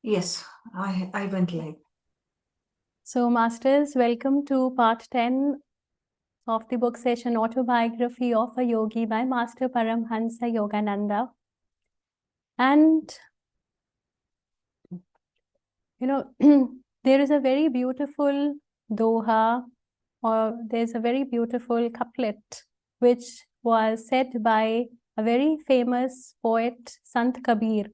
Yes, I went live. So, Masters, welcome to part 10 of the book session Autobiography of a Yogi by Master Paramahansa Yogananda. And, there is a very beautiful doha, or there's a very beautiful couplet, which was said by a very famous poet, Sant Kabir.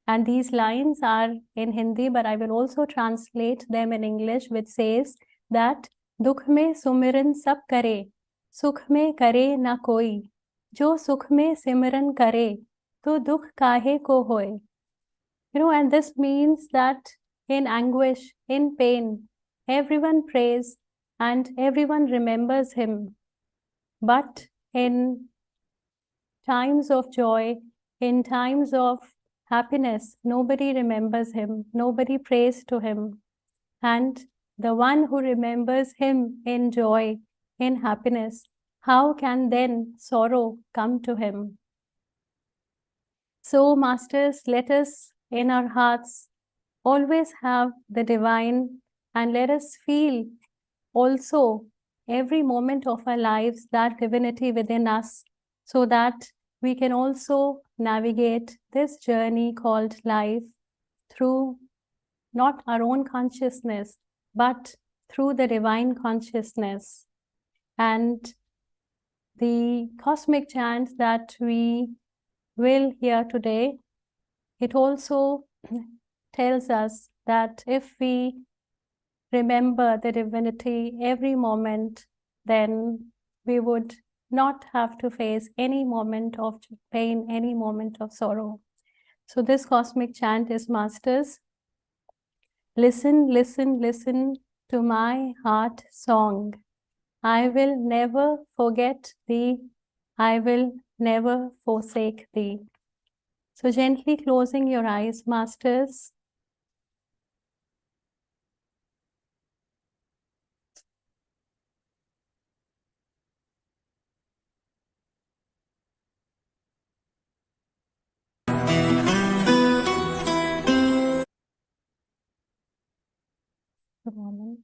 And these lines are in Hindi, but I will also translate them in English, which says that दुख में सुमिरन सब करे, सुख में करे ना कोई, जो सुख में सिमरन करे, तो दुख काहे को होए. And this means that in anguish, in pain, everyone prays and everyone remembers him. But in times of joy, in times of happiness, nobody remembers him, nobody prays to him. And the one who remembers him in joy, in happiness, how can then sorrow come to him? So, Masters, let us in our hearts always have the divine, and let us feel also every moment of our lives that divinity within us, so that we can also navigate this journey called life through not our own consciousness, but through the divine consciousness. And the cosmic chant that we will hear today, it also tells us that if we remember the divinity every moment, then we would not have to face any moment of pain, any moment of sorrow. So this cosmic chant is, Masters, listen, listen, listen to my heart song. I will never forget thee. I will never forsake thee. So gently closing your eyes, Masters. A moment.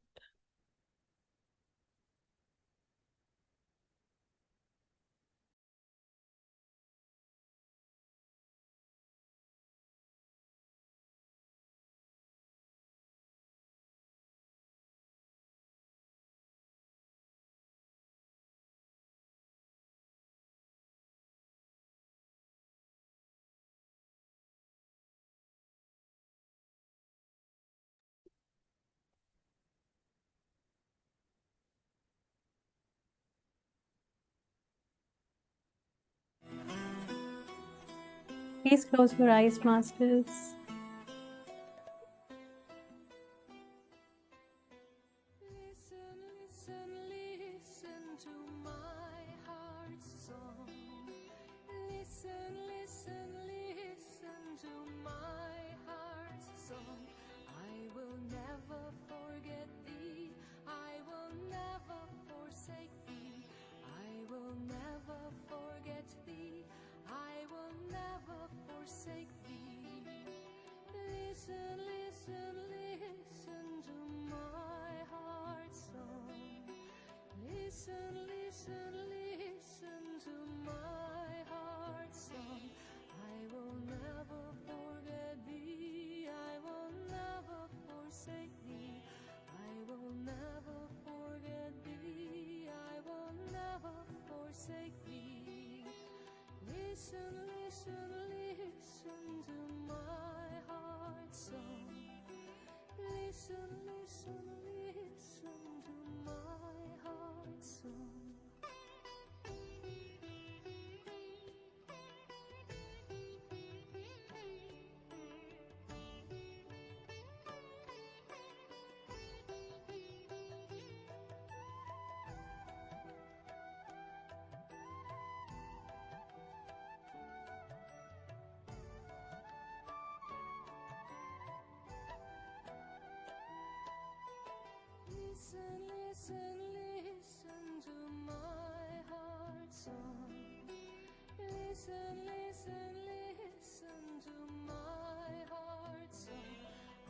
Please close your eyes, Masters. Listen, listen, listen to my heart's song. Listen, listen, listen to my heart's song. I will never forget thee. I will never forsake thee. I will never forget thee. I will never forsake thee. Listen, listen, listen to my heart's song. Listen, listen, listen to my heart's song. I will never forget thee. I will never forsake thee. I will never forget thee. I will never forsake thee. Listen, listen, listen to my heart's song. Listen, listen, listen to my heart's song. Listen, listen, listen to my heart's song. Listen, listen, listen to my heart's song.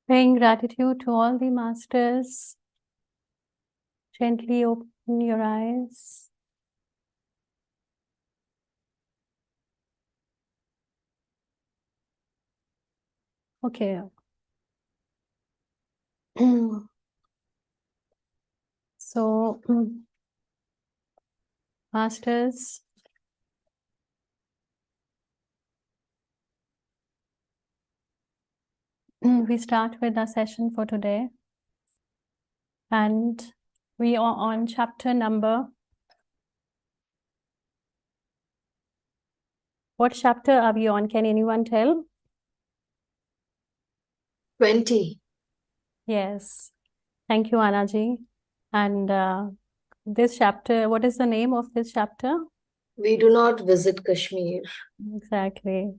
Paying gratitude to all the masters, gently open your eyes. Okay. So, masters, we start with our session for today. And we are on chapter number. What chapter are we on? Can anyone tell? 20. Yes. Thank you, Anaji. And this chapter, what is the name of this chapter? We do not visit Kashmir. Exactly.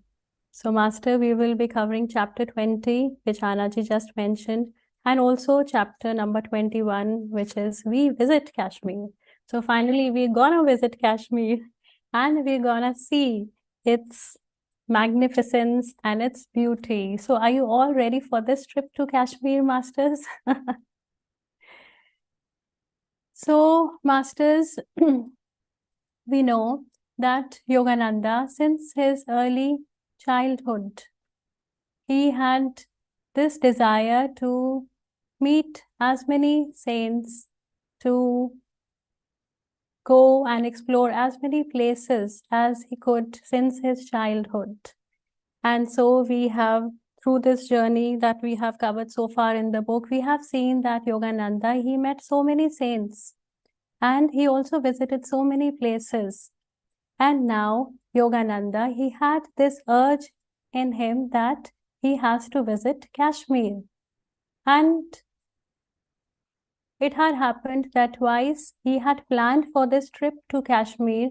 So, Master, we will be covering chapter 20, which Anaji just mentioned, and also chapter number 21, which is We Visit Kashmir. So, finally, we're gonna visit Kashmir and we're gonna see its magnificence and its beauty. So, are you all ready for this trip to Kashmir, Masters? So, Masters, we know that Yogananda, since his early childhood, he had this desire to meet as many saints, to go and explore as many places as he could since his childhood. And so we have, through this journey that we have covered so far in the book, we have seen that Yogananda, he met so many saints and he also visited so many places. And now Yogananda, he had this urge in him that he has to visit Kashmir. And it had happened that twice he had planned for this trip to Kashmir,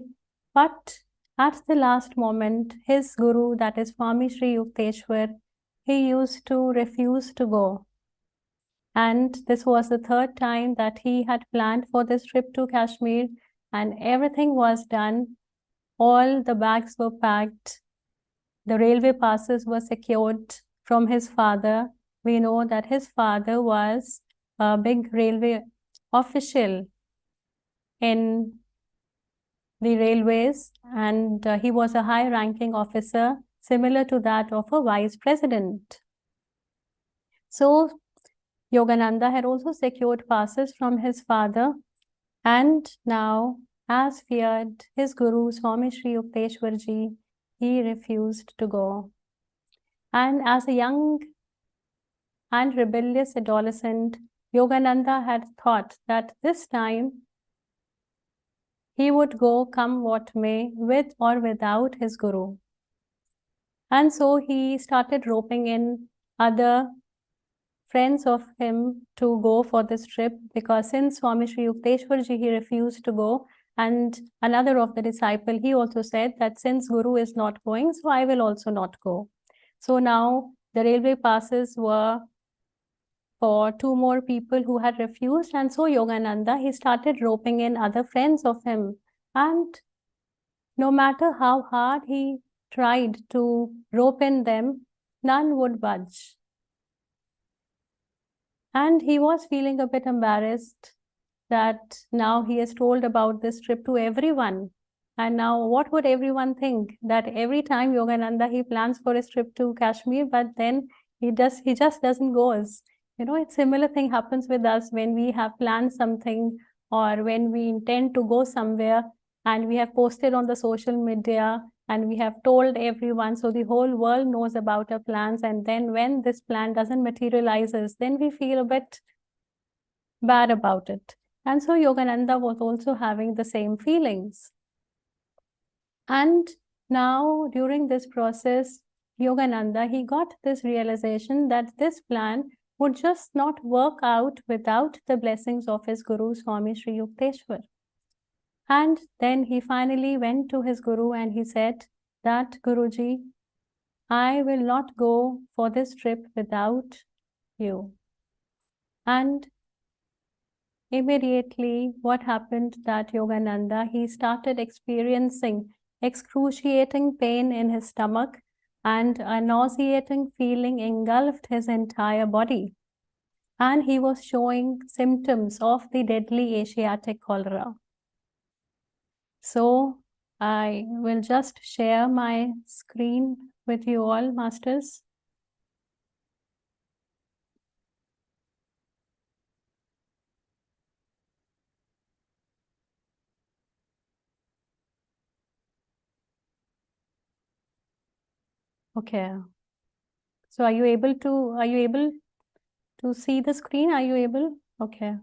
but at the last moment, his guru, that is Swami Sri Yukteswar, he used to refuse to go. And this was the third time that he had planned for this trip to Kashmir, and everything was done. All the bags were packed. The railway passes were secured from his father. We know that his father was a big railway official in the railways, and he was a high-ranking officer, similar to that of a vice president. So Yogananda had also secured passes from his father, and now, as feared, his guru Swami Sri Yukteswarji, he refused to go. And as a young and rebellious adolescent, Yogananda had thought that this time he would go come what may, with or without his guru. And so he started roping in other friends of him to go for this trip, because since Swami Sri Yukteswarji, he refused to go, and another of the disciple, he also said that since Guru is not going, so I will also not go. So now the railway passes were for two more people who had refused, and so Yogananda, he started roping in other friends of him, and no matter how hard he tried to rope in them, none would budge. And he was feeling a bit embarrassed that now he has told about this trip to everyone. And now what would everyone think? That every time Yogananda, he plans for his trip to Kashmir, but then he just doesn't go. You know, it's similar thing happens with us when we have planned something or when we intend to go somewhere and we have posted on the social media and we have told everyone, so the whole world knows about our plans, and then when this plan doesn't materializes, then we feel a bit bad about it. And so Yogananda was also having the same feelings. And now during this process, Yogananda, he got this realization that this plan would just not work out without the blessings of his guru, Swami Sri Yukteswar. And then he finally went to his guru and he said that, Guruji, I will not go for this trip without you. And immediately, what happened that Yogananda, he started experiencing excruciating pain in his stomach, and a nauseating feeling engulfed his entire body. And he was showing symptoms of the deadly Asiatic cholera. So I will just share my screen with you all, masters. Okay. So are you able to see the screen? Are you able? Okay.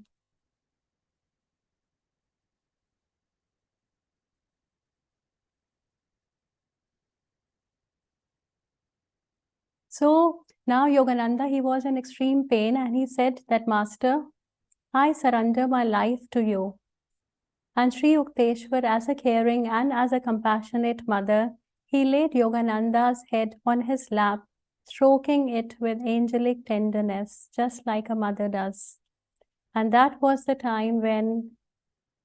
So now Yogananda, he was in extreme pain and he said that, Master, I surrender my life to you. And Sri Yukteswar, as a caring and as a compassionate mother, he laid Yogananda's head on his lap, stroking it with angelic tenderness, just like a mother does. And that was the time when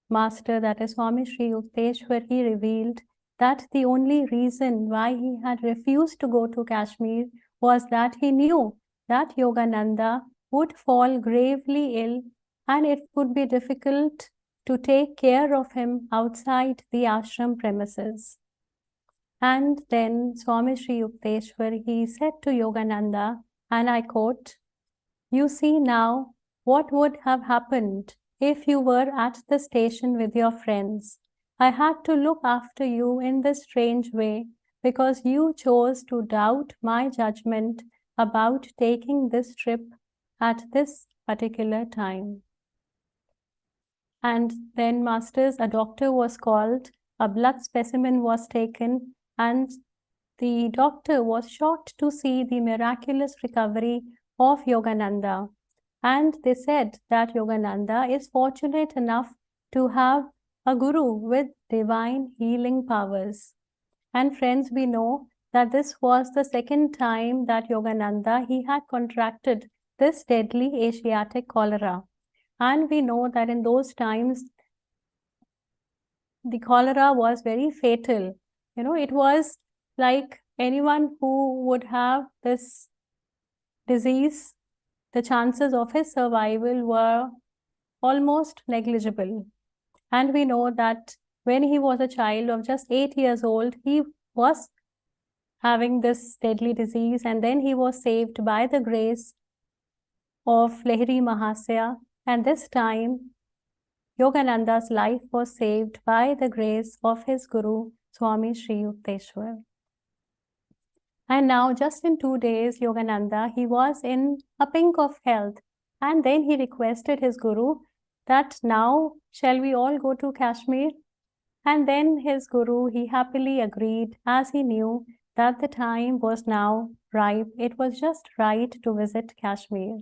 Master, that is Swami Sri Yukteswar, he revealed that the only reason why he had refused to go to Kashmir was that he knew that Yogananda would fall gravely ill and it would be difficult to take care of him outside the ashram premises. And then Swami Sri Yukteswar, he said to Yogananda, and I quote, "You see now what would have happened if you were at the station with your friends. I had to look after you in this strange way because you chose to doubt my judgment about taking this trip at this particular time." And then, masters, a doctor was called, a blood specimen was taken, and the doctor was shocked to see the miraculous recovery of Yogananda. And they said that Yogananda is fortunate enough to have a guru with divine healing powers. And friends, we know that this was the second time that Yogananda, he had contracted this deadly Asiatic cholera. And we know that in those times, the cholera was very fatal. You know, it was like anyone who would have this disease, the chances of his survival were almost negligible. And we know that when he was a child of just 8 years old, he was having this deadly disease, and then he was saved by the grace of Lahiri Mahasaya. And this time, Yogananda's life was saved by the grace of his Guru, Swami Sri Yukteswar. And now, just in 2 days, Yogananda, he was in a pink of health. And then he requested his Guru that now, shall we all go to Kashmir? And then his Guru, he happily agreed, as he knew that the time was now ripe. It was just right to visit Kashmir.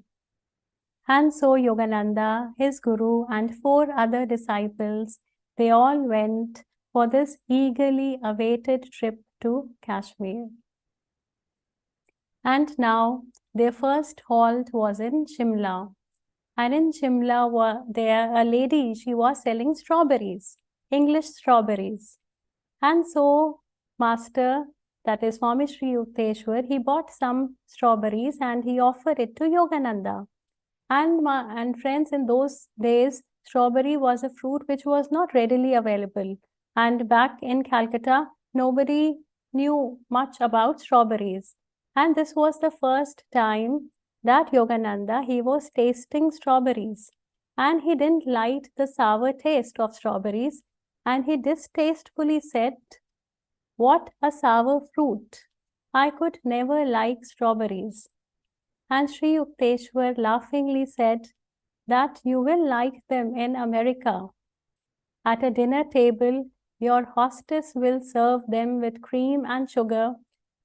And so Yogananda, his Guru, and 4 other disciples, they all went for this eagerly awaited trip to Kashmir. And now their first halt was in Shimla. And in Shimla, there a lady, she was selling strawberries, English strawberries. And so Master, that is Swami Sri Yukteswar, he bought some strawberries and he offered it to Yogananda. And friends, in those days, strawberry was a fruit which was not readily available. And back in Calcutta, nobody knew much about strawberries. And this was the first time that Yogananda, he was tasting strawberries. And he didn't like the sour taste of strawberries. And he distastefully said, "What a sour fruit! I could never like strawberries." And Sri Yukteswar laughingly said that you will like them in America. At a dinner table, your hostess will serve them with cream and sugar,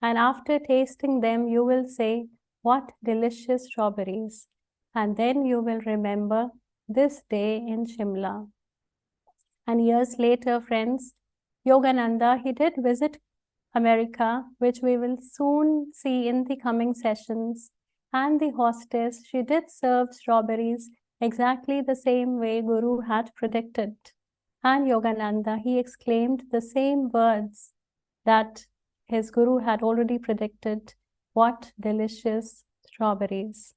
and after tasting them, you will say, "What delicious strawberries." And then you will remember this day in Shimla. And years later, friends, Yogananda, he did visit America, which we will soon see in the coming sessions. And the hostess, she did serve strawberries exactly the same way Guru had predicted. And Yogananda, he exclaimed the same words that his guru had already predicted what delicious strawberries.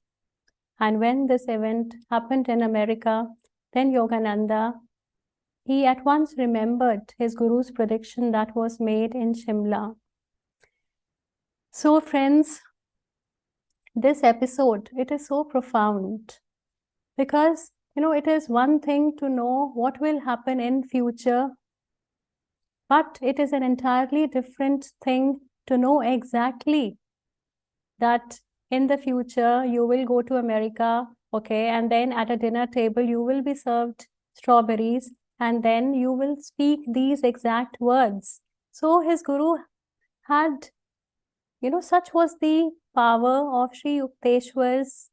And when this event happened in America, then Yogananda, he at once remembered his guru's prediction that was made in Shimla. So friends, this episode, it is so profound because, it is one thing to know what will happen in future, but it is an entirely different thing to know exactly that in the future you will go to America, okay, and then at a dinner table you will be served strawberries and then you will speak these exact words. So his guru had, such was the power of Sri Yukteswar's,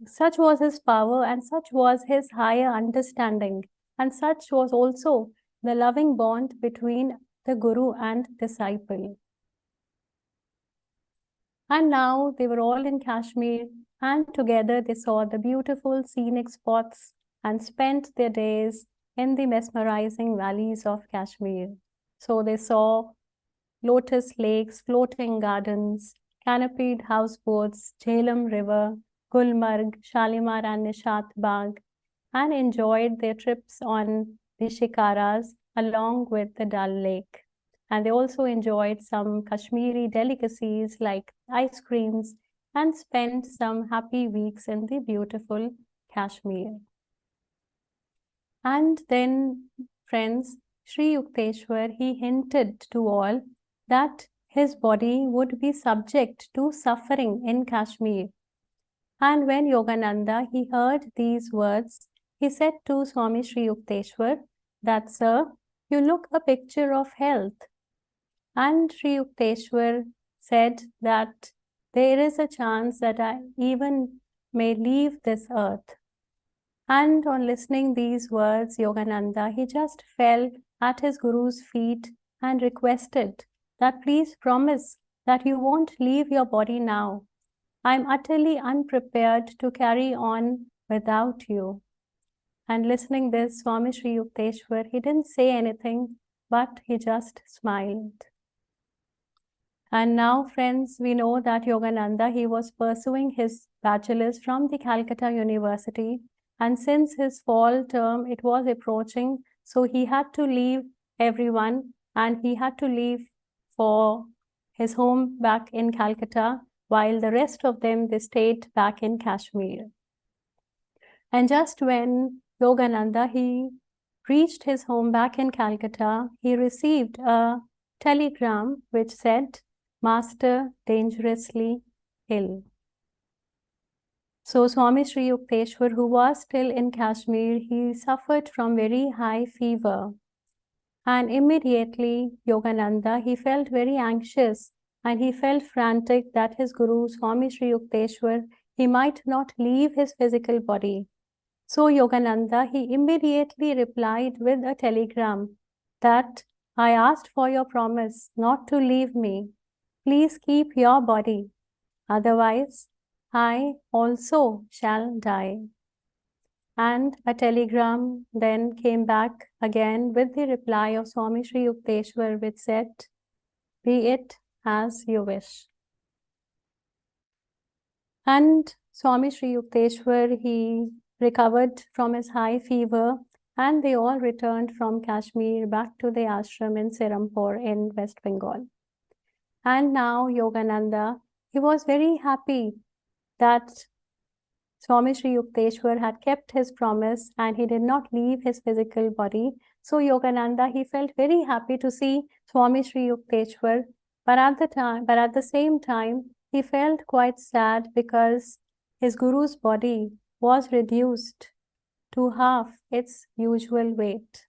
such was his power and such was his higher understanding, and such was also the loving bond between the guru and disciple. And now they were all in Kashmir, and together they saw the beautiful scenic spots and spent their days in the mesmerizing valleys of Kashmir. So they saw lotus lakes, floating gardens, canopied houseboats, Jhelum River, Gulmarg, Shalimar and Nishat Bagh, and enjoyed their trips on the shikaras along with the Dal Lake. And they also enjoyed some Kashmiri delicacies like ice creams and spent some happy weeks in the beautiful Kashmir. And then, friends, Sri Yukteswar, he hinted to all that his body would be subject to suffering in Kashmir. And when Yogananda, he heard these words, he said to Swami Sri Yukteswar that, "Sir, you look a picture of health." And Sri Yukteswar said that there is a chance that I even may leave this earth. And on listening these words, Yogananda, he just fell at his guru's feet and requested that please promise that you won't leave your body now. I'm utterly unprepared to carry on without you. And listening this, Swami Sri Yukteswar, he didn't say anything, but he just smiled. And now, friends, we know that Yogananda, he was pursuing his bachelor's from the Calcutta University. And since his fall term, it was approaching, so he had to leave everyone and he had to leave for his home back in Calcutta, while the rest of them, they stayed back in Kashmir. And just when Yogananda, he reached his home back in Calcutta, he received a telegram which said, "Master dangerously ill." So Swami Sri Yukteswar, who was still in Kashmir, he suffered from very high fever. And immediately Yogananda, he felt very anxious and he felt frantic that his guru, Swami Sri Yukteswar, he might not leave his physical body. So Yogananda, he immediately replied with a telegram that, "I asked for your promise not to leave me. Please keep your body. Otherwise, I also shall die." And a telegram then came back again with the reply of Swami Sri Yukteswar, which said, "Be it as you wish." And Swami Sri Yukteswar, he recovered from his high fever and they all returned from Kashmir back to the ashram in Serampore in West Bengal. And now Yogananda, he was very happy that Swami Sri Yukteswar had kept his promise and he did not leave his physical body. So Yogananda, he felt very happy to see Swami Sri Yukteswar, but at the same time, he felt quite sad because his guru's body was reduced to half its usual weight.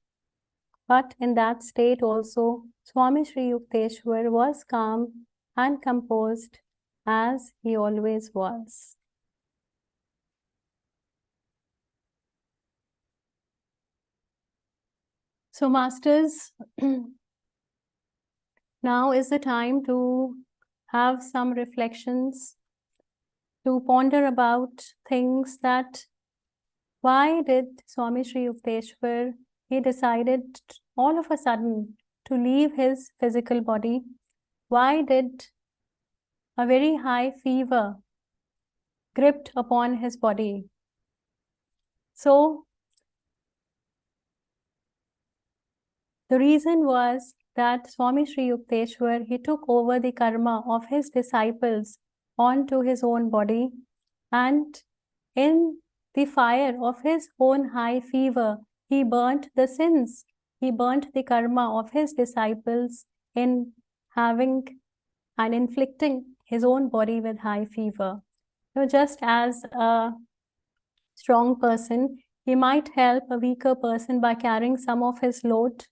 But in that state also, Swami Sri Yukteswar was calm and composed as he always was. So masters, now is the time to have some reflections, to ponder about things that why did Swami Sri Yukteswar, he decided all of a sudden to leave his physical body? Why did a very high fever gripped upon his body? So the reason was that Swami Sri Yukteswar, he took over the karma of his disciples onto his own body, and in the fire of his own high fever, he burnt the sins. He burnt the karma of his disciples in having and inflicting his own body with high fever. So just as a strong person, he might help a weaker person by carrying some of his load,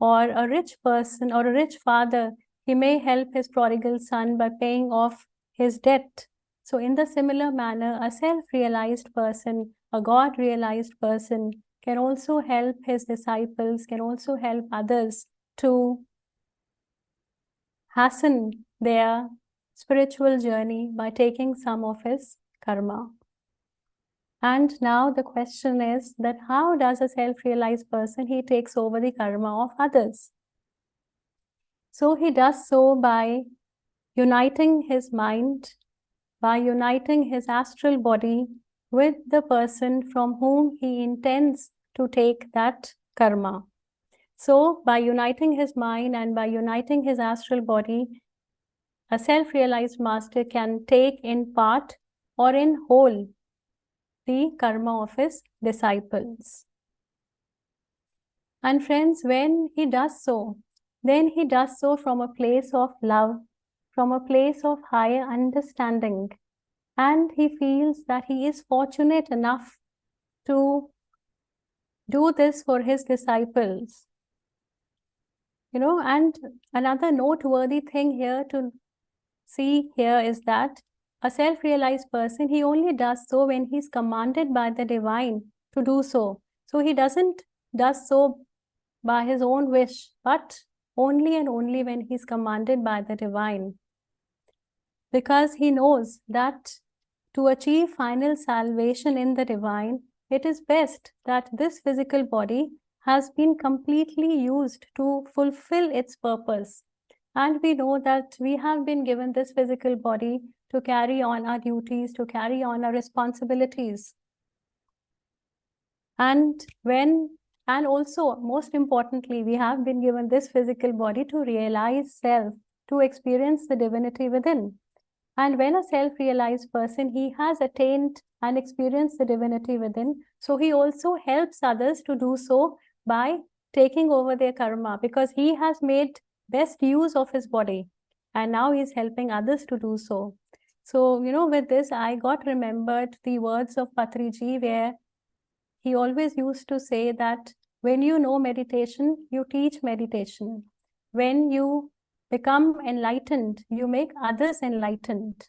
or a rich person or a rich father, he may help his prodigal son by paying off his debt. So in the similar manner, a self-realized person, a God-realized person can also help his disciples, can also help others to hasten their spiritual journey by taking some of his karma. And now the question is that how does a self-realized person, he takes over the karma of others? So he does so by uniting his mind, by uniting his astral body with the person from whom he intends to take that karma. So by uniting his mind and by uniting his astral body, a self-realized master can take in part or in whole the karma of his disciples. And friends, when he does so, then he does so from a place of love, from a place of higher understanding, and he feels that he is fortunate enough to do this for his disciples. And another noteworthy thing here to see here is that a self-realized person, he only does so when he's commanded by the divine to do so. So he doesn't does so by his own wish, but only and only when he's commanded by the divine. Because he knows that to achieve final salvation in the divine, it is best that this physical body has been completely used to fulfill its purpose. And we know that we have been given this physical body to carry on our duties, to carry on our responsibilities. And also, most importantly, we have been given this physical body to realize self, to experience the divinity within. And when a self-realized person, he has attained and experienced the divinity within, so he also helps others to do so by taking over their karma, because he has made best use of his body, and now he's helping others to do so. So, with this, I got remembered the words of Patriji, where he always used to say that when you know meditation, you teach meditation. When you become enlightened, you make others enlightened.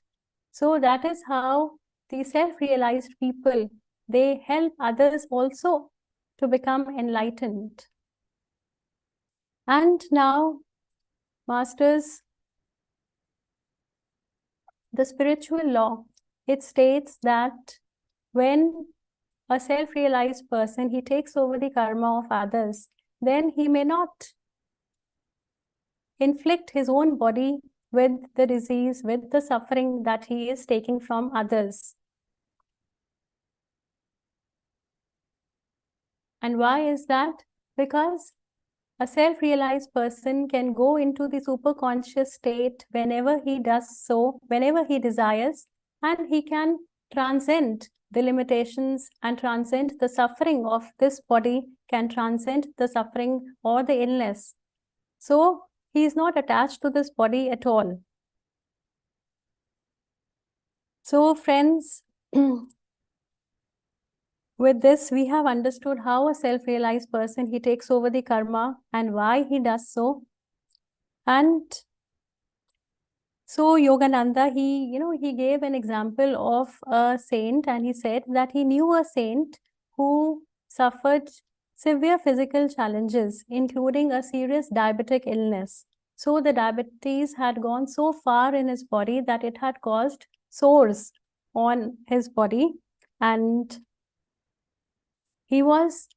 So that is how the self-realized people, they help others also to become enlightened. And now, masters, the spiritual law, it states that when a self-realized person, he takes over the karma of others, then he may not inflict his own body with the disease, with the suffering that he is taking from others. And why is that? Because a self-realized person can go into the superconscious state whenever he does so, whenever he desires, and he can transcend the limitations and transcend the suffering of this body, can transcend the suffering or the illness. So he is not attached to this body at all. So friends, with this, we have understood how a self-realized person, he takes over the karma and why he does so. And so Yogananda, he gave an example of a saint, and he said that he knew a saint who suffered severe physical challenges, including a serious diabetic illness. So the diabetes had gone so far in his body that it had caused sores on his body, and he was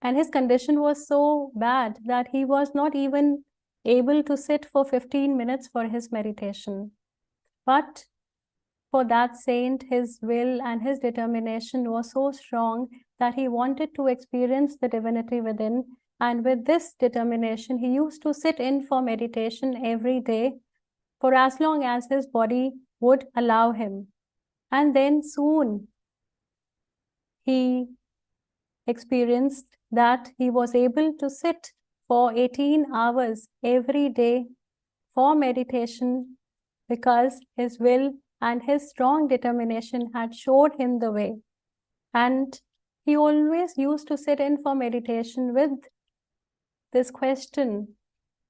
And his condition was so bad that he was not even able to sit for 15 minutes for his meditation. But for that saint, his will and his determination was so strong that he wanted to experience the divinity within. And with this determination, he used to sit in for meditation every day for as long as his body would allow him. And then soon he experienced that he was able to sit for 18 hours every day for meditation because his will and his strong determination had showed him the way. And he always used to sit in for meditation with this question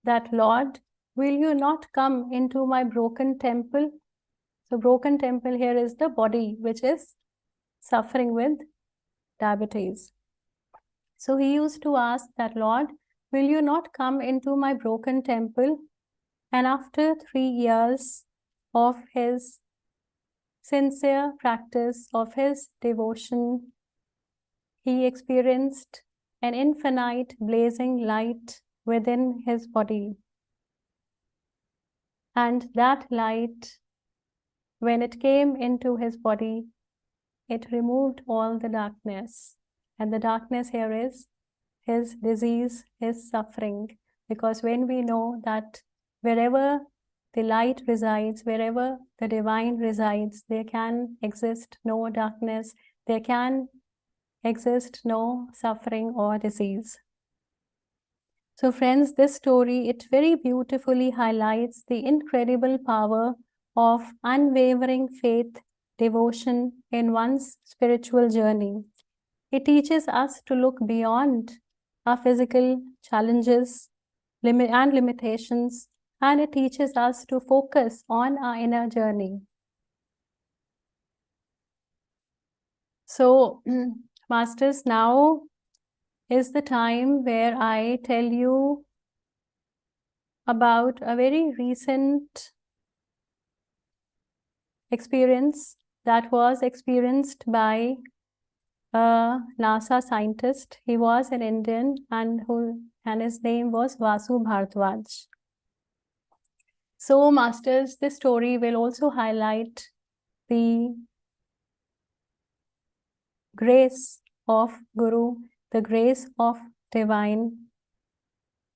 that, Lord, will you not come into my broken temple? So broken temple here is the body which is suffering with diabetes. So he used to ask that, Lord, will you not come into my broken temple? And after 3 years of his sincere practice, of his devotion, he experienced an infinite blazing light within his body. And that light, when it came into his body, it removed all the darkness. And the darkness here is his disease, his suffering. Because when we know that wherever the light resides, wherever the divine resides, there can exist no darkness, there can exist no suffering or disease. So friends, this story, it very beautifully highlights the incredible power of unwavering faith, devotion in one's spiritual journey. It teaches us to look beyond our physical challenges and limitations, and it teaches us to focus on our inner journey. So, Masters, now is the time where I tell you about a very recent experience that was experienced by a NASA scientist. He was an Indian and his name was Vasu Bhardwaj. So, Masters, this story will also highlight the grace of Guru, the grace of divine.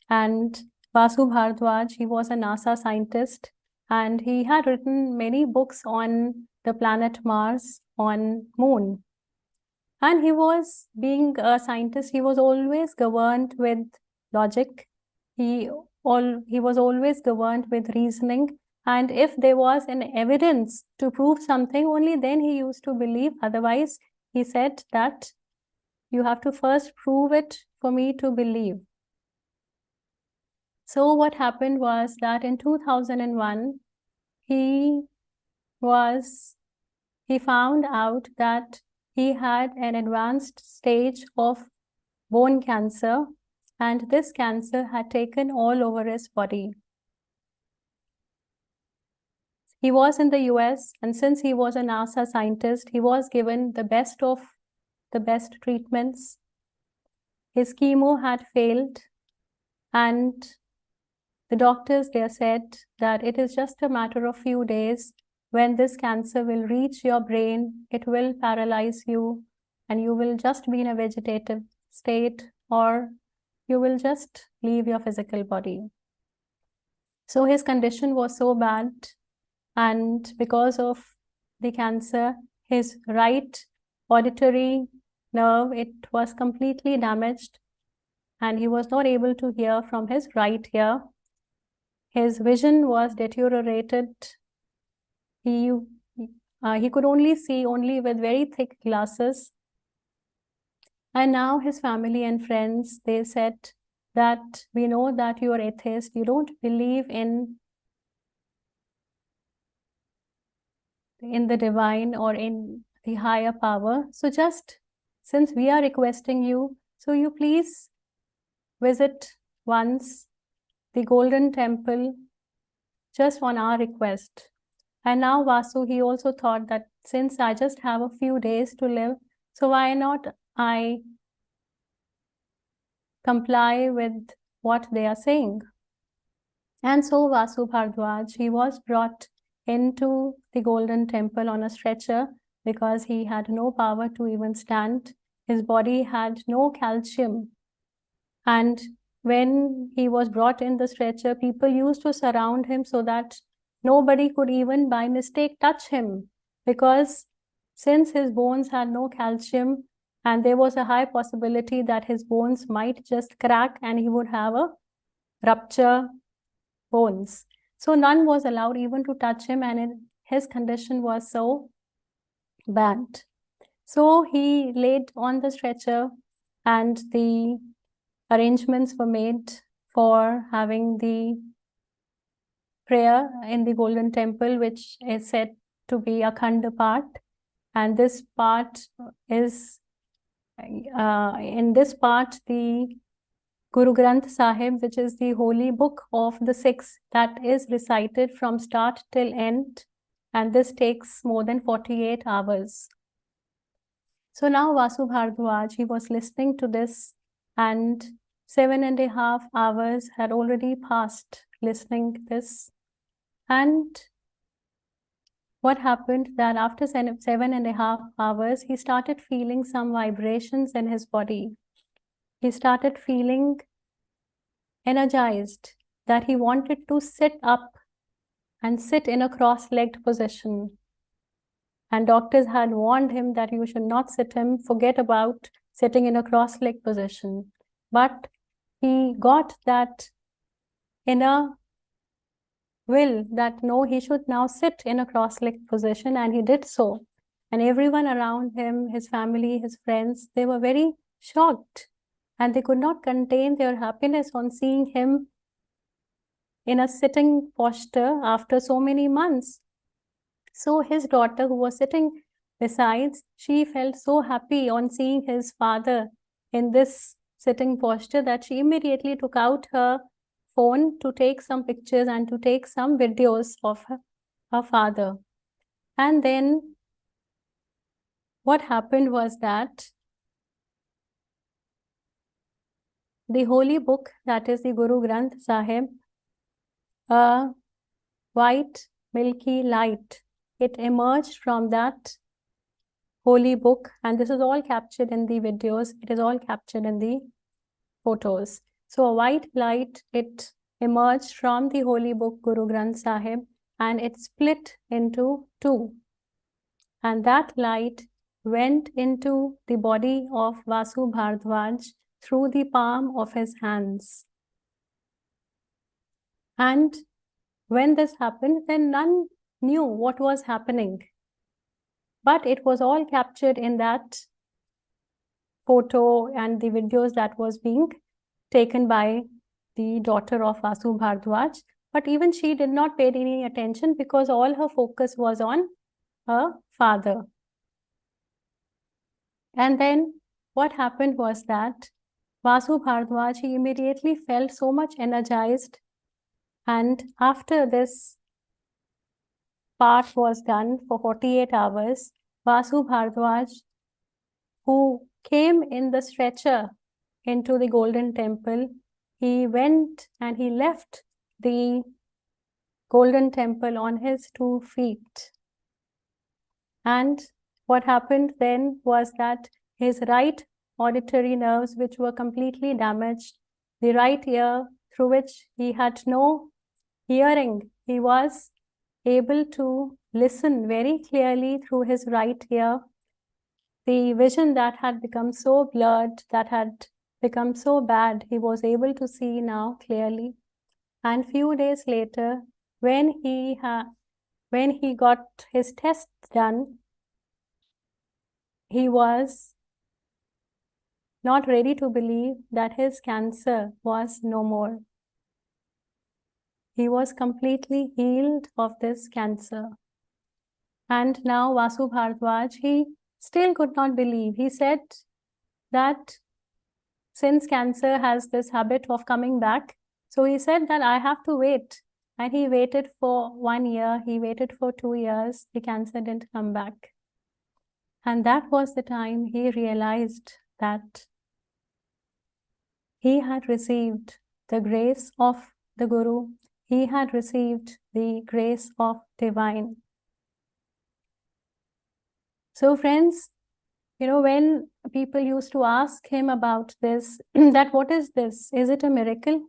And Vasu Bhardwaj, he was a NASA scientist and he had written many books on the planet Mars, on Moon. And he was, being a scientist, he was always governed with logic. He was always governed with reasoning. And if there was an evidence to prove something, only then he used to believe. Otherwise, he said that you have to first prove it for me to believe. So what happened was that in 2001, he found out that he had an advanced stage of bone cancer, and this cancer had taken all over his body. He was in the US, and since he was a NASA scientist, he was given the best of the best treatments. His chemo had failed, and the doctors there said that it is just a matter of few days. When this cancer will reach your brain, it will paralyze you and you will just be in a vegetative state, or you will just leave your physical body. So his condition was so bad, and because of the cancer, his right auditory nerve, it was completely damaged and he was not able to hear from his right ear. His vision was deteriorated. He could only see only with very thick glasses. And now his family and friends, they said that we know that you are atheist, you don't believe in the divine or in the higher power. So just since we are requesting you, so you please visit once the Golden Temple just on our request. And now Vasu, he also thought that since I just have a few days to live, so why not I comply with what they are saying. And so Vasu Bhardwaj, he was brought into the Golden Temple on a stretcher because he had no power to even stand. His body had no calcium. And when he was brought in the stretcher, people used to surround him so that nobody could even by mistake touch him, because since his bones had no calcium and there was a high possibility that his bones might just crack and he would have a rupture bones. So none was allowed even to touch him, and his condition was so bad. So he laid on the stretcher, and the arrangements were made for having the prayer in the Golden Temple, which is said to be a Khanda part. And this part is, in this part, the Guru Granth Sahib, which is the holy book of the Sikhs, that is recited from start till end, and this takes more than 48 hours. So now Vasu Bhardwaj, he was listening to this, and 7.5 hours had already passed listening this. And what happened that after 7.5 hours, he started feeling some vibrations in his body. He started feeling energized, that he wanted to sit up and sit in a cross-legged position. And doctors had warned him that you should not forget about sitting in a cross-legged position. But he got that inner will that no, he should now sit in a cross-legged position, and he did so. And everyone around him, his family, his friends, they were very shocked, and they could not contain their happiness on seeing him in a sitting posture after so many months. So his daughter, who was sitting besides, she felt so happy on seeing his father in this sitting posture that she immediately took out her phone to take some pictures and to take some videos of her father. And then what happened was that the holy book, that is the Guru Granth Sahib, a white milky light, it emerged from that holy book, and this is all captured in the videos, it is all captured in the photos. So a white light, it emerged from the holy book Guru Granth Sahib, and it split into two. And that light went into the body of Vasu Bhardwaj through the palm of his hands. And when this happened, then none knew what was happening. But it was all captured in that photo and the videos that was being taken by the daughter of Vasu Bhardwaj. But even she did not pay any attention, because all her focus was on her father. And then what happened was that Vasu Bhardwaj, he immediately felt so much energized. And after this part was done for 48 hours, Vasu Bhardwaj, who came in the stretcher into the Golden Temple, he went and he left the Golden Temple on his 2 feet. And what happened then was that his right auditory nerves, which were completely damaged, the right ear through which he had no hearing, he was able to listen very clearly through his right ear. The vision that had become so blurred, that had become so bad, he was able to see now clearly. And few days later, when he got his tests done, he was not ready to believe that his cancer was no more. He was completely healed of this cancer. And now Vasu Bhardwaj, he still could not believe. He said that since cancer has this habit of coming back, so he said that I have to wait. And he waited for 1 year, he waited for 2 years, the cancer didn't come back. And that was the time he realized that he had received the grace of the Guru, he had received the grace of divine. So friends, when people used to ask him about this, that what is this? Is it a miracle?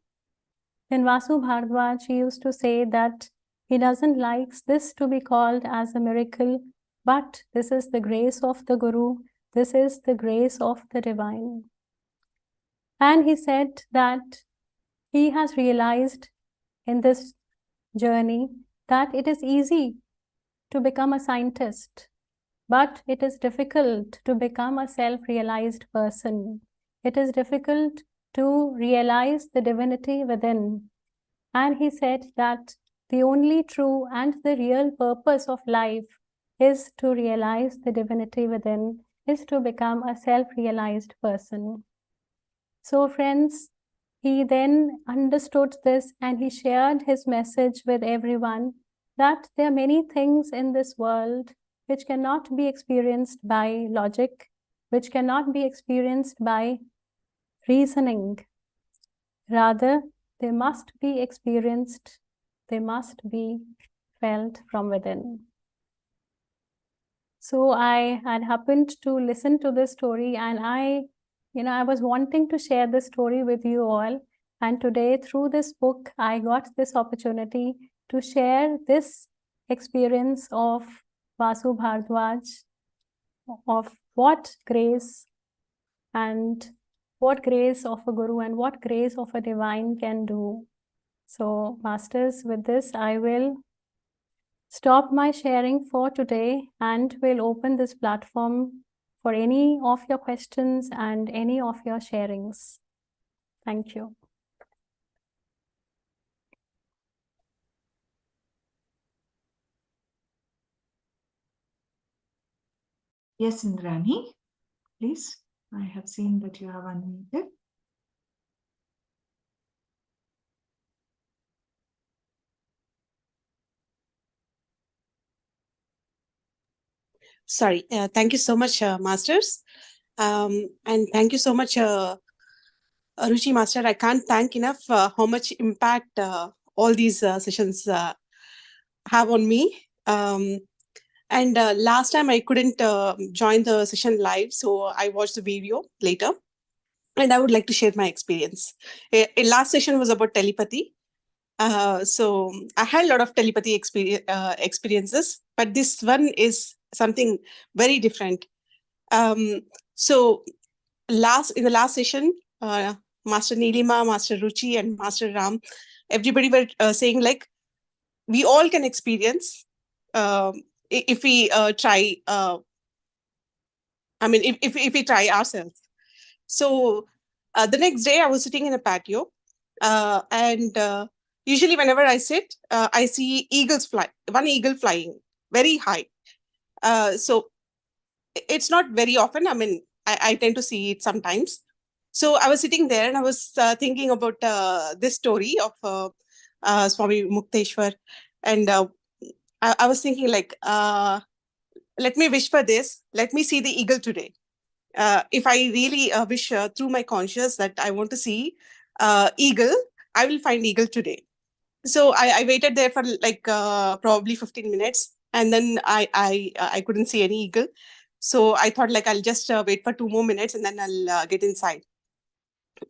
Then Vasu Bhardwaj, he used to say that he doesn't like this to be called as a miracle, but this is the grace of the Guru, this is the grace of the divine. And he said that he has realized in this journey that it is easy to become a scientist, but it is difficult to become a self-realized person. It is difficult to realize the divinity within. And he said that the only true and the real purpose of life is to realize the divinity within, is to become a self-realized person. So friends, he then understood this and he shared his message with everyone that there are many things in this world which cannot be experienced by logic, which cannot be experienced by reasoning. Rather, they must be experienced, they must be felt from within. So I had happened to listen to this story and I was wanting to share this story with you all. And today, through this book, I got this opportunity to share this experience of Vasu Bhardwaj, of what grace and what grace of a Guru and what grace of a divine can do. So, Masters, with this, I will stop my sharing for today and will open this platform for any of your questions and any of your sharings. Thank you. Yes, Indrani, please. I have seen that you have unmuted. Sorry. Thank you so much, Masters. And thank you so much, Ruchi Master. I can't thank enough how much impact all these sessions have on me. And last time I couldn't join the session live, so I watched the video later. And I would like to share my experience. Last session was about telepathy. So I had a lot of telepathy experiences, but this one is something very different. So in the last session, Master Nilima, Master Ruchi, and Master Ram, everybody were saying like we all can experience if we try. If we try ourselves. So the next day, I was sitting in a patio, and usually whenever I sit, I see eagles fly. One eagle flying very high. So it's not very often. I tend to see it sometimes. So I was sitting there and I was thinking about this story of Swami Mukteshwar, and I was thinking like, let me wish for this. Let me see the eagle today. If I really wish through my conscious that I want to see eagle, I will find eagle today. So I waited there for like probably 15 minutes, and then I couldn't see any eagle. So I thought like I'll just wait for 2 more minutes and then I'll get inside.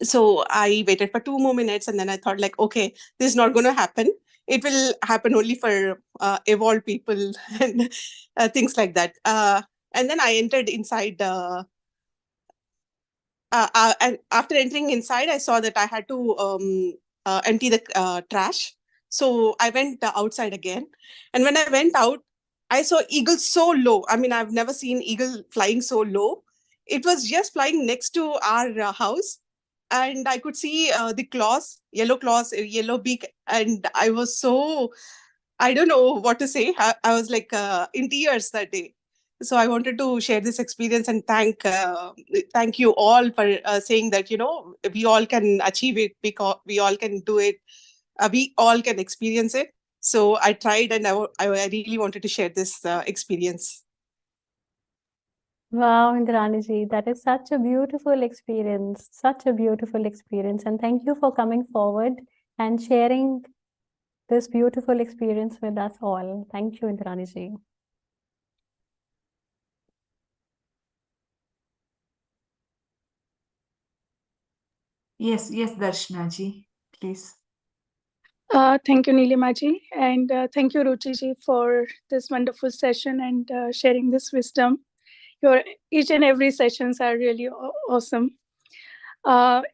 So I waited for 2 more minutes and then I thought like, okay, this is not going to happen. It will happen only for evolved people and things like that. And then I entered inside. And after entering inside, I saw that I had to empty the trash. So I went outside again. And when I went out, I saw eagle so low. I've never seen eagle flying so low. It was just flying next to our house. And I could see the claws, yellow beak. And I was so, I don't know what to say. I was like in tears that day. So I wanted to share this experience and thank you all for saying that we all can achieve it, because we all can do it, we all can experience it. So I tried, and I really wanted to share this experience. Wow, Indraniji, that is such a beautiful experience, such a beautiful experience. And thank you for coming forward and sharing this beautiful experience with us all. Thank you, Indraniji. Yes, Darshana ji, please. Thank you, Nilimaji, and thank you, Ruchi ji, for this wonderful session and sharing this wisdom. Your each and every sessions are really awesome.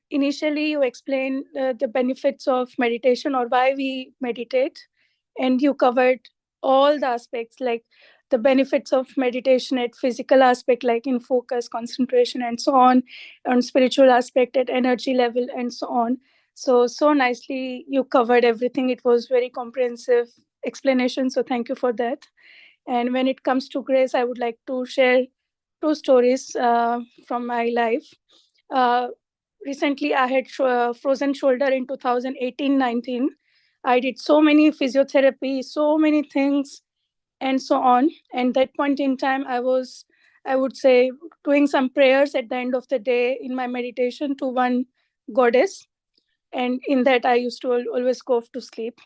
Initially, you explained the benefits of meditation or why we meditate, and you covered all the aspects like the benefits of meditation at physical aspect like in focus, concentration, and so on spiritual aspect at energy level, and so on. So nicely you covered everything. It was very comprehensive explanation, so thank you for that. And when it comes to grace, I would like to share two stories from my life. uh, Recently I had frozen shoulder in 2018-19. I did so many physiotherapy, so many things, and so on. And that point in time, I would say, doing some prayers at the end of the day in my meditation to one goddess. And in that, I used to always go off to sleep.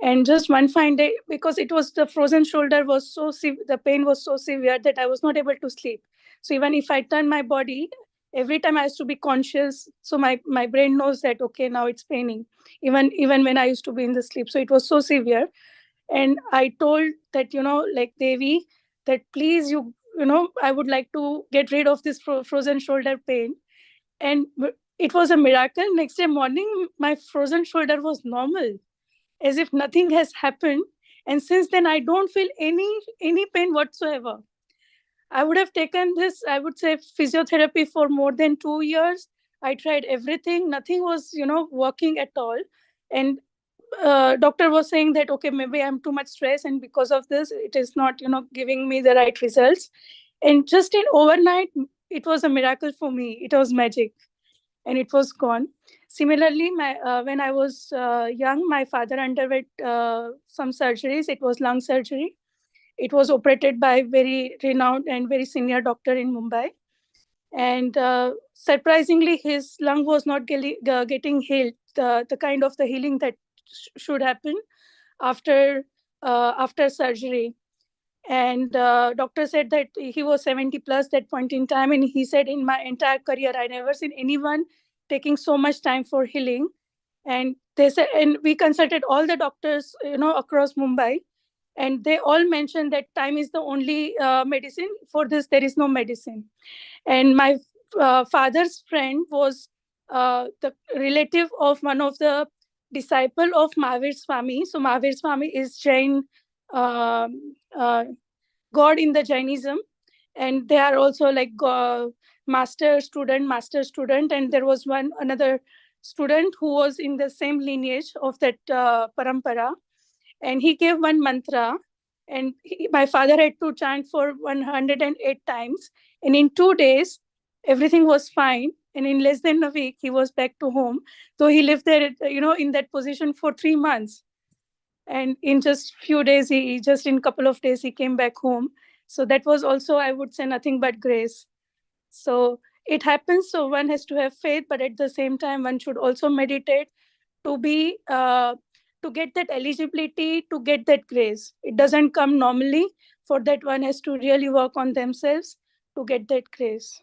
And just one fine day, because it was the frozen shoulder was so the pain was so severe that I was not able to sleep. So even if I turn my body, every time I used to be conscious. So my brain knows that okay, now it's paining. Even when I used to be in the sleep. So it was so severe. And I told that, like Devi, that please I would like to get rid of this frozen shoulder pain. And it was a miracle. Next day morning, my frozen shoulder was normal, as if nothing has happened. And since then I don't feel any pain whatsoever. I would have taken this, I would say, physiotherapy for more than 2 years. I tried everything, nothing was working at all. And doctor was saying that okay, maybe I'm too much stress, and because of this it is not giving me the right results. And just in overnight, it was a miracle for me. It was magic, and it was gone. Similarly, when I was young, my father underwent some surgeries. It was lung surgery. It was operated by very renowned and very senior doctor in Mumbai. And surprisingly, his lung was not getting healed, the kind of the healing that should happen after surgery. And doctor said that he was 70 plus that point in time, and he said, in my entire career I never seen anyone taking so much time for healing. And they said, and we consulted all the doctors across Mumbai, and they all mentioned that time is the only medicine. For this there is no medicine. And my father's friend was the relative of one of the disciple of Mahavir Swami. So Mahavir Swami is Jain god in the Jainism, and they are also like master student. And there was one another student who was in the same lineage of that parampara, and he gave one mantra. And my father had to chant for 108 times, and in 2 days everything was fine, and in less than a week he was back to home. So he lived there in that position for 3 months. And in just few days, he just in couple of days he came back home. So that was also, I would say, nothing but grace. So it happens. So one has to have faith, but at the same time one should also meditate to be to get that eligibility, to get that grace. It doesn't come normally. For that one has to really work on themselves to get that grace.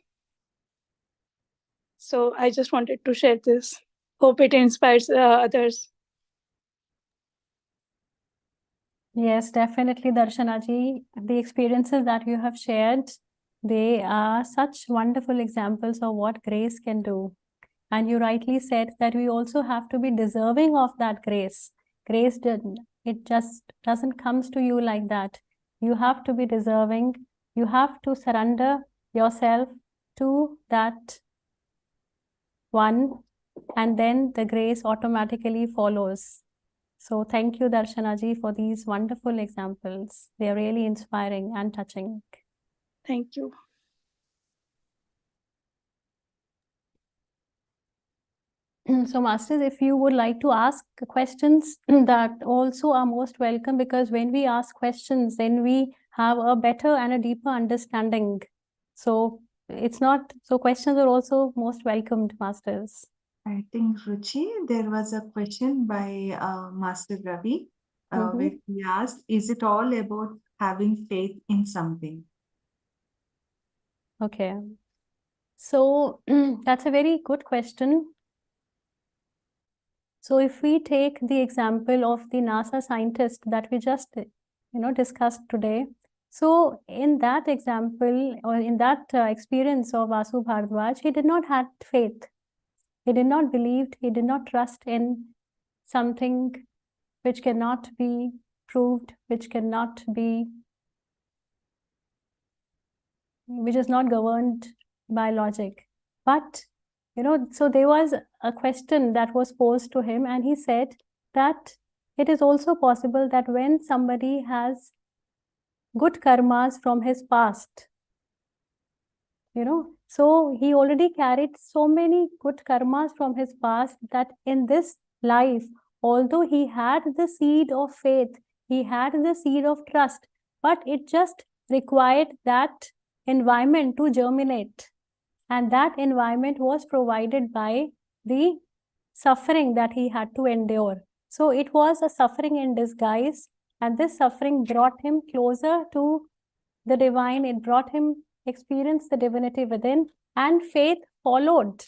So I just wanted to share this. Hope it inspires others. Yes, definitely, Darshanaji. The experiences that you have shared, they are such wonderful examples of what grace can do. And you rightly said that we also have to be deserving of that grace. Grace didn't, it just doesn't comes to you like that. You have to be deserving. You have to surrender yourself to that one, and then the grace automatically follows. So thank you, Darshanaji, for these wonderful examples. They are really inspiring and touching. Thank you. So, Masters, if you would like to ask questions, that also are most welcome, because when we ask questions, then we have a better and a deeper understanding So it's not, so questions are also most welcomed, masters. I think, Ruchi, there was a question by Master Ravi where he asked, is it all about having faith in something? Okay. So that's a very good question. So if we take the example of the NASA scientist that we just, discussed today. So in that example, or in that experience of Vasu Bhardwaj, he did not have faith. He did not believe, he did not trust in something which cannot be proved, which is not governed by logic. But, so there was a question that was posed to him, and he said that it is also possible that when somebody has good karmas from his past, so he already carried so many good karmas from his past that in this life, although he had the seed of faith, he had the seed of trust, but it just required that environment to germinate. And that environment was provided by the suffering that he had to endure. So it was a suffering in disguise, and this suffering brought him closer to the divine. It brought him experience the divinity within, and faith followed.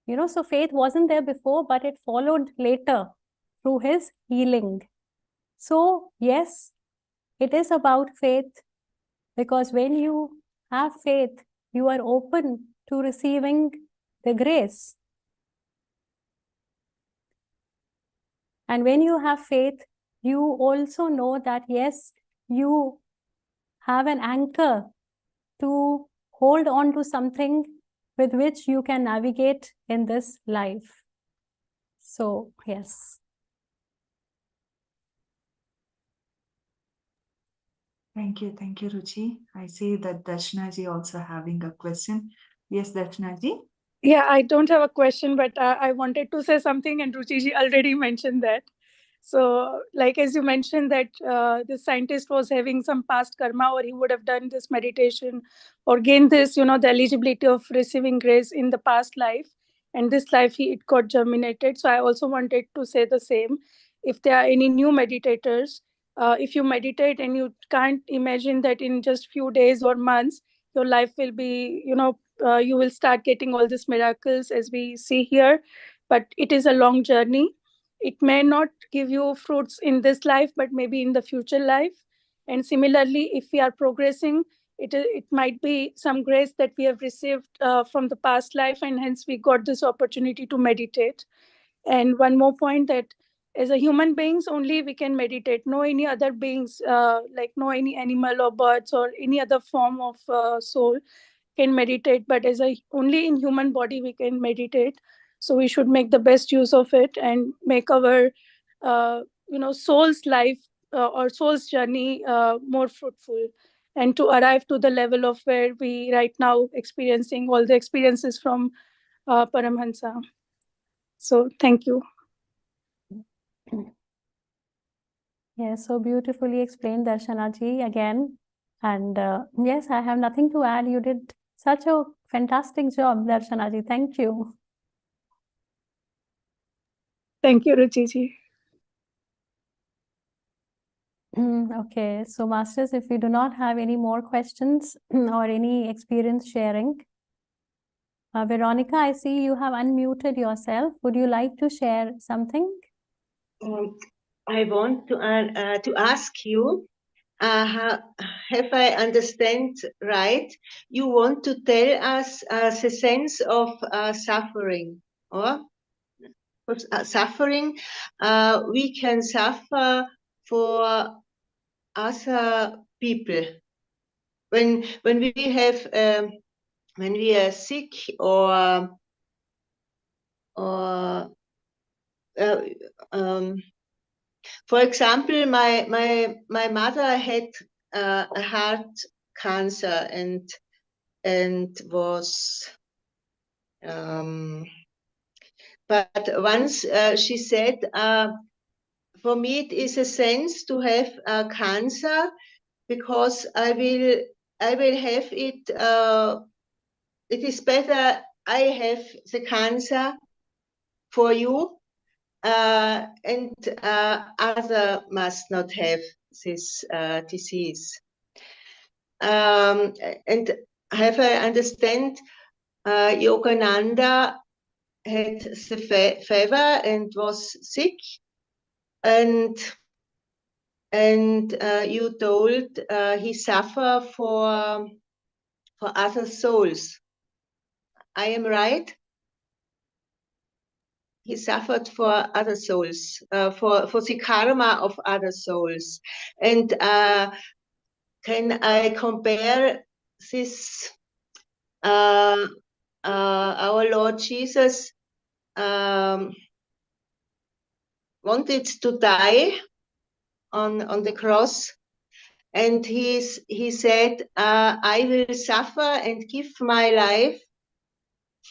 So faith wasn't there before, but it followed later through his healing. So yes, it is about faith, because when you have faith, you are open to receiving the grace. And when you have faith, you also know that yes, you have an anchor to hold on to something with which you can navigate in this life. So, yes. Thank you, Ruchi. I see that Darshanaji also having a question. Yes, Darshanaji. Yeah, I don't have a question, but I wanted to say something, and Ruchiji already mentioned that. So, like as you mentioned, that the scientist was having some past karma, or he would have done this meditation, or gained this, the eligibility of receiving grace in the past life, and this life it got germinated. So, I also wanted to say the same. If there are any new meditators, if you meditate and you can't imagine that in just few days or months, your life will be, you will start getting all these miracles as we see here, but it is a long journey. It may not give you fruits in this life, but maybe in the future life. And similarly, if we are progressing, it might be some grace that we have received from the past life, and hence we got this opportunity to meditate. And one more point, that as a human beings only we can meditate, no any other beings, like no any animal or birds or any other form of soul can meditate, but as a only in human body we can meditate. So we should make the best use of it and make our soul's life, or soul's journey more fruitful, and to arrive to the level of where we right now experiencing all the experiences from Paramahansa. So thank you. Yes, so beautifully explained, Darshanaji, again. And yes, I have nothing to add. You did such a fantastic job, Darshanaji. Thank you. Thank you, Ruchiji. Okay, so masters, if we do not have any more questions or any experience sharing, Veronica, I see you have unmuted yourself. Would you like to share something? I want to ask you, have I understand right? You want to tell us the sense of suffering, or suffering? We can suffer for other people when we have when we are sick, or for example, my mother had a heart cancer and was but once she said, for me it is a sense to have cancer, because I will I will have it. It is better I have the cancer for you, and other must not have this disease. And have I understand, Yogananda had the fever and was sick, and you told he suffer for other souls. I am right? He suffered for other souls, for the karma of other souls. And can I compare this? Our Lord Jesus wanted to die on the cross, and he said, I will suffer and give my life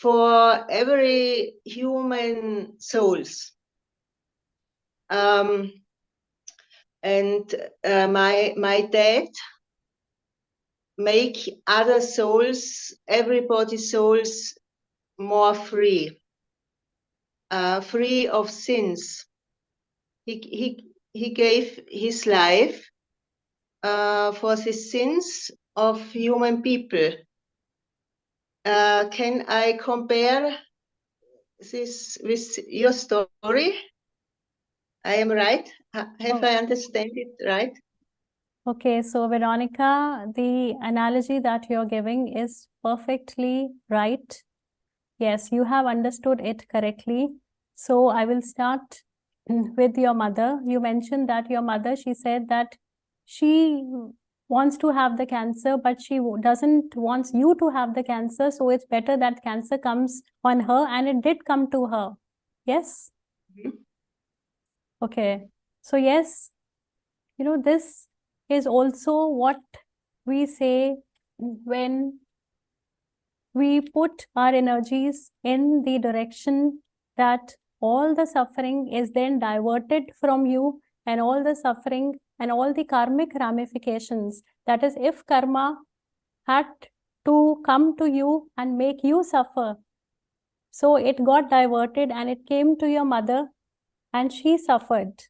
for every human souls. And my dad make other souls, everybody's souls, more free, free of sins. He gave his life for the sins of human people. Can I compare this with your story? I am right? Have I understand it right? Okay, so Veronica, the analogy that you're giving is perfectly right. Yes, you have understood it correctly. So I will start with your mother. You mentioned that your mother, she said that she wants to have the cancer, but she doesn't wants you to have the cancer. So it's better that cancer comes on her, and it did come to her. Yes? Mhm. Okay. So yes, this is also what we say when we put our energies in the direction that all the suffering is then diverted from you, and all the suffering and all the karmic ramifications. That is, if karma had to come to you and make you suffer, so it got diverted and it came to your mother and she suffered.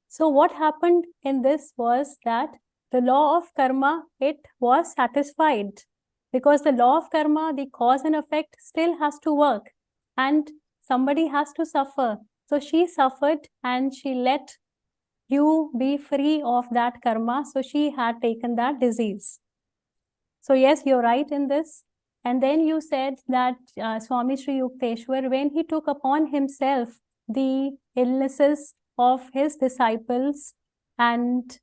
So what happened in this was that the law of karma, it was satisfied, because the law of karma, the cause and effect, still has to work and somebody has to suffer. So she suffered and she let you be free of that karma. So she had taken that disease. So yes, you're right in this. And then you said that Swami Sri Yukteswar, when he took upon himself the illnesses of his disciples, and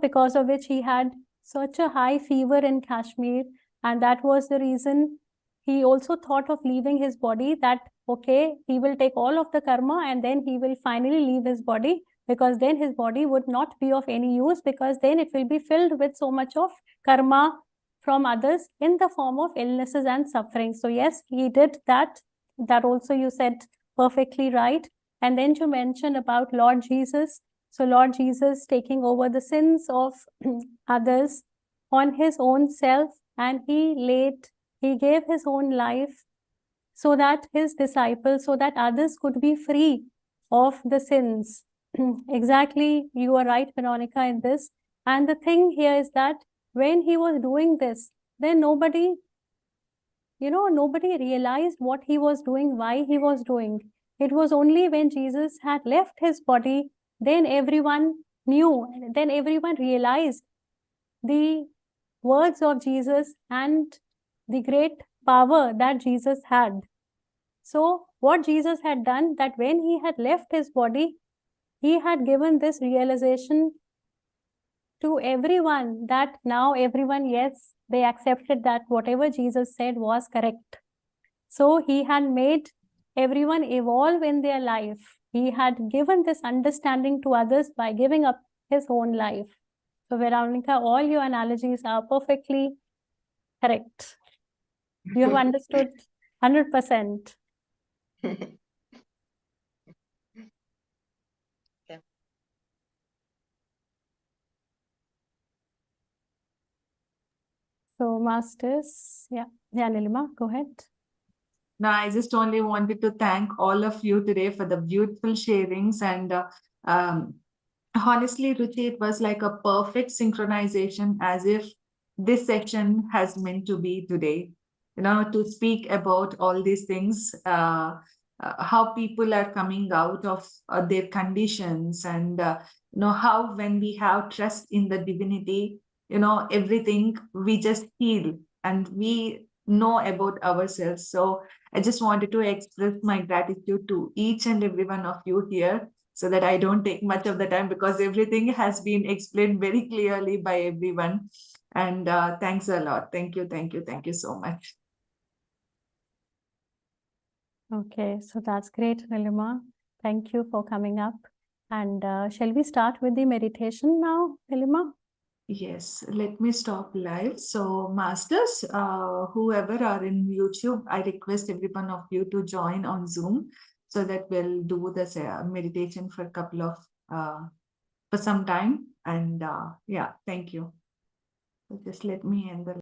because of which he had such a high fever in Kashmir, and that was the reason he also thought of leaving his body, that okay, he will take all of the karma and then he will finally leave his body, because then his body would not be of any use, because then it will be filled with so much of karma from others in the form of illnesses and suffering. So yes, he did that. That also you said perfectly right. And then you mentioned about Lord Jesus. So Lord Jesus taking over the sins of others on his own self, and he gave his own life so that his disciples, so that others could be free of the sins. Exactly, you are right, Veronica, in this. And the thing here is that when he was doing this, then nobody realized what he was doing, why he was doing. It was only when Jesus had left his body, then everyone knew, then everyone realized the words of Jesus and the great power that Jesus had. So what Jesus had done, that when he had left his body, he had given this realization to everyone, that now everyone, yes, they accepted that whatever Jesus said was correct. So he had made everyone evolve in their life. He had given this understanding to others by giving up his own life. So Veronica, all your analogies are perfectly correct. You have understood 100%. Okay. So, masters, yeah, Nilima, go ahead. No, I just only wanted to thank all of you today for the beautiful sharings and honestly, Ruchi, it was like a perfect synchronization as if this section has meant to be today. To speak about all these things, how people are coming out of their conditions, and how when we have trust in the divinity, everything we just heal and we know about ourselves. So I just wanted to express my gratitude to each and every one of you here so that I don't take much of the time because everything has been explained very clearly by everyone. And thanks a lot. Thank you, thank you, thank you so much. Okay, so that's great, Nilima. Thank you for coming up. And shall we start with the meditation now, Nilima? Yes, let me stop live. So, masters, whoever are in YouTube, I request every one of you to join on Zoom so that we'll do this meditation for a couple of for some time. And yeah, thank you. So just let me end the